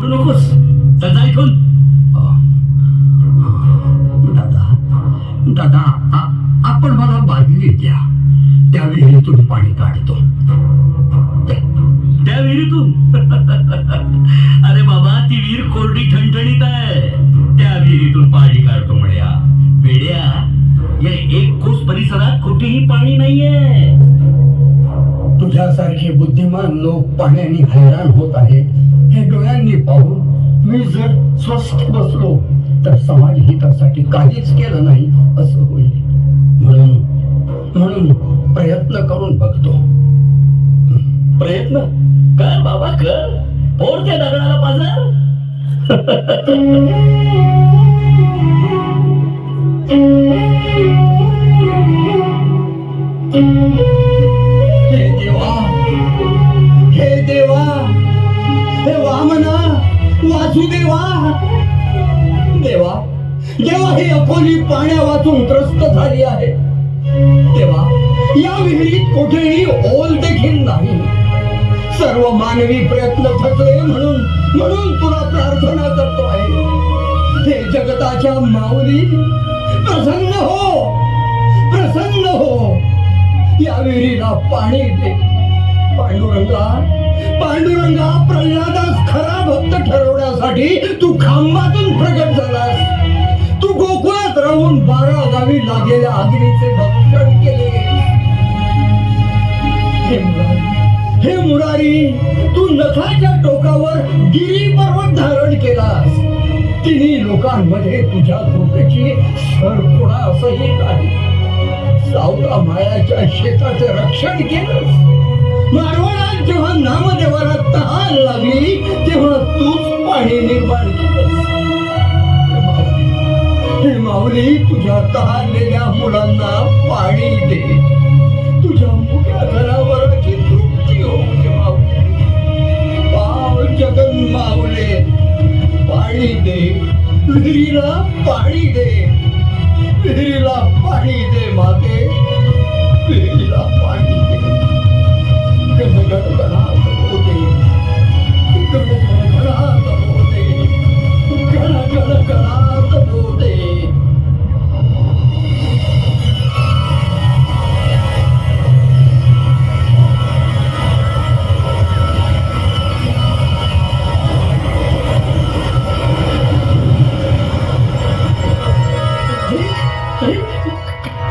पकडू नकोस, चल जा इथून. दादा, आपण मला बादली द्या, त्या विहिरीतून पाणी काढतो. त्या विहिरीतून? अरे बाबा, ती विहीर कोरडी ठणठणीत आहे, त्या विहिरीतून पाणी काढतो म्हणया. वेड्या, या 1 कोस परिसरात कुठेही पाणी नाहीये. तुझ्यासारखे बुद्धिमान लोक पाण्याने हैराण होत आहेत हे डोळ्यांनी पाहून मी जर स्वस्थ बसलो तर समाज हितासाठी काहीच केलं नाही असं होईल. म्हणून प्रयत्न करून बघतो. प्रयत्न कर बाबा, कर. फोड त्या दगडाला पाझर. हे देवा, हे देवा, हे वामना, वासुदेवा, देवा देवा, ही अकोली पाण्या वाचून त्रस्त झाली आहे. देवा, या विहिरीत कुठेही ओल देखील नाही. सर्व मानवी प्रयत्न थकले म्हणून तुला प्रार्थना करतो आहे. हे जगताच्या माऊली, प्रसन्न हो, प्रसन्न हो. या विहिरीला पाणी दे. पांडुरंगा, पांडुरंगा, प्रल्हादास खरा भक्त ठरवण्यासाठी तू खांबातून प्रगट झालास. तू गोकुळात राहून 12 गावी लागलेल्या अग्नीचे भक्षण केले. हे मुरारी, तू नखाच्या टोकावर गिरी पर्वत धारण केलास. तिन्ही लोकांमध्ये तुझ्या कृपेची सरपुडा असंही नाही. सावता मायाच्या शेताचे रक्षण केलंस. मारवाडात जेव्हा नामदेवाला तहान लागली तेव्हा तूच पाणी निर्माण केलंस. हे माऊली, तुझ्या तहानलेल्या मुलांना पाणी दे. तुझ्या मुख्या घरावरची तृप्ती हो माऊली. पाव जगन माऊले, पाणी दे. विहिरीला पाणी दे, विहिरीला पाणी दे माते, विहिरीला पाणी दे. गणगणगणात होते, गणगणगणात होते, गणगणगणात होते.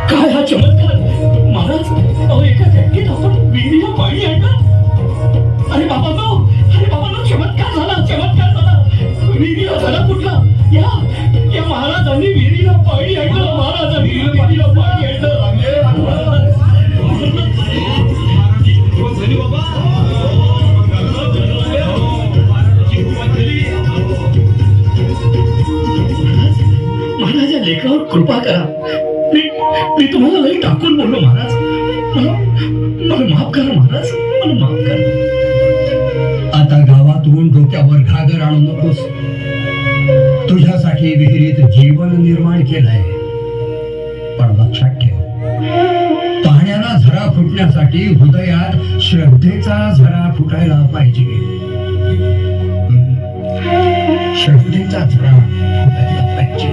काय हा चमत्कार महाराज! अहो, एका झटकेत आपण विहिरीला पाणी आणलं. अरे बाबा नो, अरे बाबा नो, चमत्कार झाला, चमत्कार झाला. विहिरीला झाला कुठला? या महाराजांनी विहिरीला पाणी आणलं. महाराजांनी विहिरीला पाणी आणलं. महाराज, या लेकरावर कृपा करा. मी तुम्हाला लई टाकून बोललो महाराज. मला माफ करा महाराज, मला माफ करा. आता गावातून डोक्यावर घागर आणू नकोस. तुझ्यासाठी विहिरीत जीवन निर्माण केलंय. पण लक्षात ठेव, पाण्याला झरा फुटण्यासाठी हृदयात श्रद्धेचा झरा फुटायला पाहिजे. श्रद्धेचा झरा फुटायला पाहिजे.